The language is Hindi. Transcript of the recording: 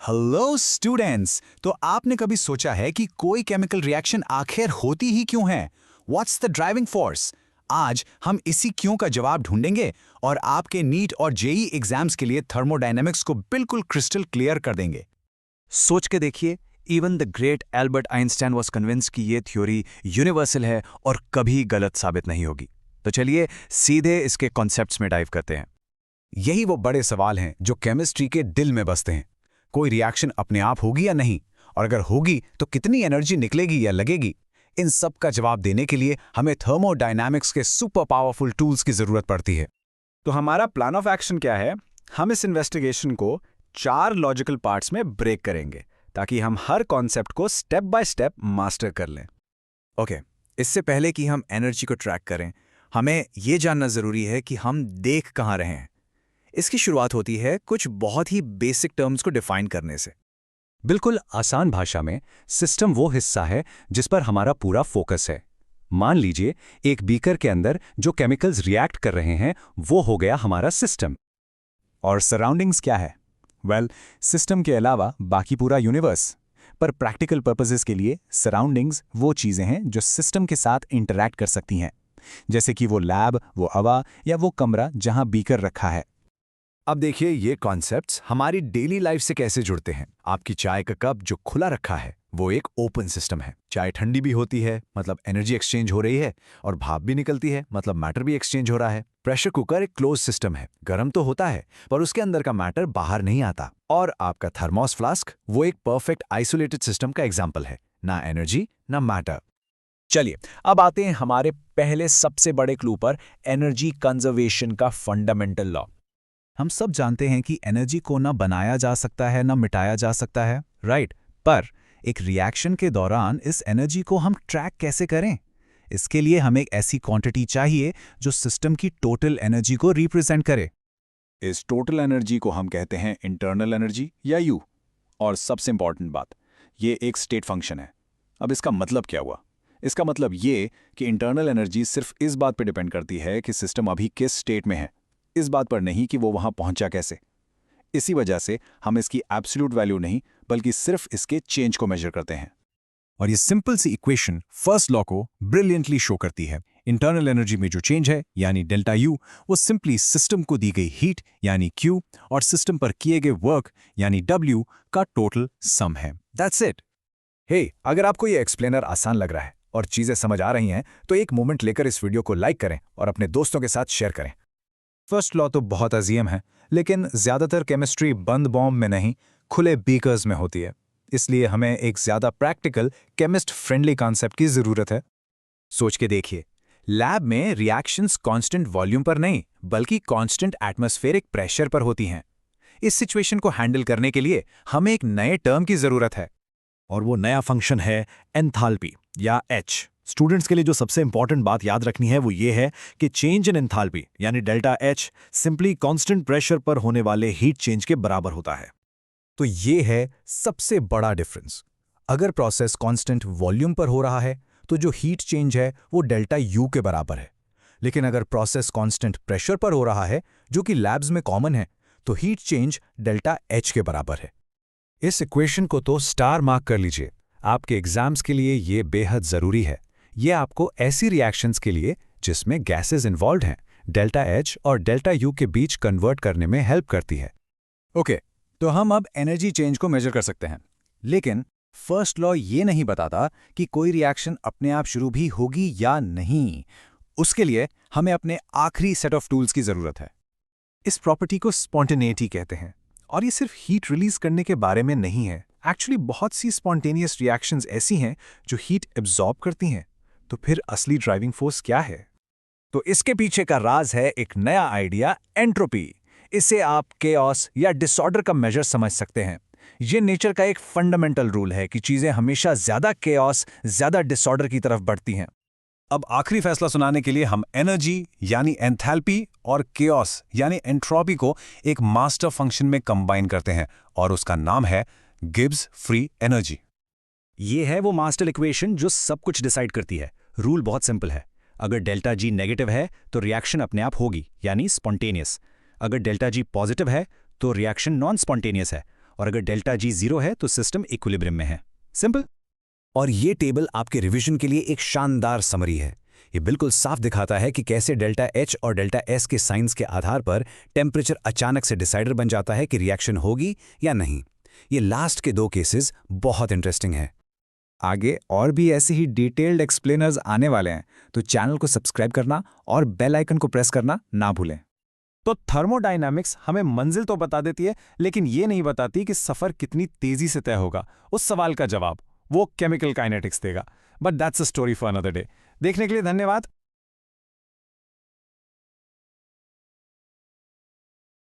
Hello students. तो आपने कभी सोचा है कि कोई केमिकल रिएक्शन आखिर होती ही क्यों है? What's the driving force? आज हम इसी क्यों का जवाब ढूंढेंगे और आपके नीट और जेई एग्जाम्स के लिए थर्मोडायनेमिक्स को बिल्कुल क्रिस्टल क्लियर कर देंगे। सोच के देखिए, even the great Albert Einstein was convince कि ये थ्योरी यूनिवर्सल है और कभी गलत साबित नहीं होगी। तो चलिए सीधे इसके कॉन्सेप्ट्स में डाइव करते हैं। यही वो बड़े सवाल हैं जो केमिस्ट्री के दिल में बसते हैं। कोई रिएक्शन अपने आप होगी या नहीं, और अगर होगी तो कितनी एनर्जी निकलेगी या लगेगी? इन सब का जवाब देने के लिए हमें थर्मोडायनामिक्स के सुपर पावरफुल टूल्स की जरूरत पड़ती है। तो हमारा प्लान ऑफ एक्शन क्या है? हम इस इन्वेस्टिगेशन को 4 लॉजिकल पार्ट्स में ब्रेक करेंगे ताकि हम हर कॉन्सेप्ट को स्टेप बाय स्टेप मास्टर कर लें। ओके, इससे पहले कि हम एनर्जी को ट्रैक करें, हमें ये जानना जरूरी है कि हम देख कहाँ रहे हैं। इसकी शुरुआत होती है कुछ बहुत ही बेसिक टर्म्स को डिफाइन करने से। बिल्कुल आसान भाषा में, सिस्टम वो हिस्सा है जिस पर हमारा पूरा फोकस है। मान लीजिए एक बीकर के अंदर जो केमिकल्स रिएक्ट कर रहे हैं वो हो गया हमारा सिस्टम। और सराउंडिंग्स क्या है? सिस्टम के अलावा बाकी पूरा यूनिवर्स। पर प्रैक्टिकल पर्पसेस के लिए सराउंडिंग्स वो चीजें हैं जो सिस्टम के साथ इंटरैक्ट कर सकती हैं, जैसे कि वो लैब, वो हवा या वो कमरा जहां बीकर रखा है। अब देखिए, ये कॉन्सेप्ट्स हमारी डेली लाइफ से कैसे जुड़ते हैं। आपकी चाय का कप जो खुला रखा है वो एक ओपन सिस्टम है। चाय ठंडी भी होती है, मतलब एनर्जी एक्सचेंज हो रही है, और भाप भी निकलती है, मतलब मैटर भी एक्सचेंज हो रहा है। प्रेशर कुकर एक क्लोज सिस्टम है, गर्म तो होता है पर उसके अंदर का मैटर बाहर नहीं आता। और आपका थर्मोस फ्लास्क वो एक परफेक्ट आइसोलेटेड सिस्टम का एग्जाम्पल है, ना एनर्जी ना मैटर। चलिए अब आते हैं हमारे पहले सबसे बड़े क्लू पर, एनर्जी कंजर्वेशन का फंडामेंटल लॉ। हम सब जानते हैं कि एनर्जी को ना बनाया जा सकता है ना मिटाया जा सकता है, राइट? पर एक रिएक्शन के दौरान इस एनर्जी को हम ट्रैक कैसे करें? इसके लिए हमें एक ऐसी क्वांटिटी चाहिए जो सिस्टम की टोटल एनर्जी को रिप्रेजेंट करे। इस टोटल एनर्जी को हम कहते हैं इंटरनल एनर्जी या यू। और सबसे इंपॉर्टेंट बात, ये एक स्टेट फंक्शन है। अब इसका मतलब क्या हुआ? इसका मतलब ये कि इंटरनल एनर्जी सिर्फ इस बात पर डिपेंड करती है कि सिस्टम अभी किस स्टेट में है, इस बात पर नहीं कि वो वहां पहुंचा कैसे। इसी वजह से हम इसकी एब्सोल्यूट वैल्यू नहीं बल्कि सिर्फ इसके चेंज को मेजर करते हैं। और ये सिंपल सी इक्वेशन फर्स्ट लॉ को ब्रिलियंटली शो करती है। इंटरनल एनर्जी में जो चेंज है यानी डेल्टा यू, वो सिंपली सिस्टम को दी गई हीट यानी क्यू और सिस्टम पर किए गए वर्क यानी डब्ल्यू का टोटल सम है। That's it. हे, अगर आपको ये एक्सप्लेनर आसान लग रहा है और चीजें समझ आ रही हैं तो एक मोमेंट लेकर इस वीडियो को लाइक करें और अपने दोस्तों के साथ शेयर करें। फर्स्ट लॉ तो बहुत अजीम है, लेकिन ज्यादातर केमिस्ट्री बंद बॉम्ब में नहीं, खुले बीकर्स में होती है। इसलिए हमें एक ज्यादा प्रैक्टिकल, केमिस्ट फ्रेंडली कॉन्सेप्ट की जरूरत है। सोच के देखिए, लैब में रिएक्शंस कांस्टेंट वॉल्यूम पर नहीं बल्कि कांस्टेंट एटमॉस्फेरिक प्रेशर पर होती हैं। इस सिचुएशन को हैंडल करने के लिए हमें एक नए टर्म की जरूरत है, और वो नया फंक्शन है एंथैल्पी या एच। स्टूडेंट्स के लिए जो सबसे इंपॉर्टेंट बात याद रखनी है वो ये है कि चेंज इन एंथैल्पी यानी delta H simply constant pressure पर होने वाले हीट चेंज के बराबर होता है। तो ये है सबसे बड़ा डिफरेंस। अगर प्रोसेस कांस्टेंट वॉल्यूम पर हो रहा है तो जो हीट चेंज है वो डेल्टा यू के बराबर है, लेकिन अगर प्रोसेस कांस्टेंट प्रेशर पर हो रहा है, जो कि लैब्स में कॉमन है, तो हीट चेंज डेल्टा एच के बराबर है। इस इक्वेशन को तो स्टार मार्क कर लीजिए, आपके एग्जाम्स के लिए ये बेहद जरूरी है। ये आपको ऐसी रिएक्शंस के लिए जिसमें गैसेस इन्वॉल्व हैं, डेल्टा एच और डेल्टा यू के बीच कन्वर्ट करने में हेल्प करती है। ओके, तो हम अब एनर्जी चेंज को मेजर कर सकते हैं, लेकिन फर्स्ट लॉ ये नहीं बताता कि कोई रिएक्शन अपने आप शुरू भी होगी या नहीं। उसके लिए हमें अपने आखिरी सेट ऑफ टूल्स की जरूरत है। इस प्रॉपर्टी को स्पॉन्टेनिटी कहते हैं, और ये सिर्फ हीट रिलीज करने के बारे में नहीं है। एक्चुअली बहुत सी स्पॉन्टेनियस रिएक्शंस ऐसी हैं जो हीट एब्जॉर्ब करती हैं। तो फिर असली ड्राइविंग फोर्स क्या है? तो इसके पीछे का राज है एक नया आइडिया, एंट्रोपी। इसे आप केओस या डिसऑर्डर का मेजर समझ सकते हैं। ये नेचर का एक फंडामेंटल रूल है कि चीजें हमेशा ज्यादा केओस, ज्यादा डिसऑर्डर की तरफ बढ़ती हैं। अब आखिरी फैसला सुनाने के लिए हम एनर्जी यानी एंथैल्पी और केओस यानी एंट्रोपी को एक मास्टर फंक्शन में कंबाइन करते हैं, और उसका नाम है गिब्स फ्री एनर्जी। ये है वो मास्टर इक्वेशन जो सब कुछ डिसाइड करती है। रूल बहुत सिंपल है। अगर डेल्टा जी नेगेटिव है तो रिएक्शन अपने आप होगी यानी स्पॉन्टेनियस। अगर डेल्टा जी पॉजिटिव है तो रिएक्शन नॉन स्पॉन्टेनियस है। और अगर डेल्टा जी 0 है तो सिस्टम इक्विलिब्रियम में है। सिंपल। और ये टेबल आपके रिवीजन के लिए एक शानदार समरी है। ये बिल्कुल साफ दिखाता है कि कैसे डेल्टा एच और डेल्टा एस के साइंस के आधार पर टेम्परेचर अचानक से डिसाइडर बन जाता है कि रिएक्शन होगी या नहीं। ये लास्ट के 2 केसेस बहुत इंटरेस्टिंग है। आगे और भी ऐसे ही डिटेल्ड एक्सप्लेनर्स आने वाले हैं, तो चैनल को सब्सक्राइब करना और बेल आइकन को प्रेस करना ना भूलें। तो थर्मोडायनामिक्स हमें मंजिल तो बता देती है, लेकिन ये नहीं बताती कि सफ़र कितनी तेज़ी से तय होगा। उस सवाल का जवाब वो केमिकल काइनेटिक्स देगा। But that's a story for another day. देखने के लिए धन्यवाद।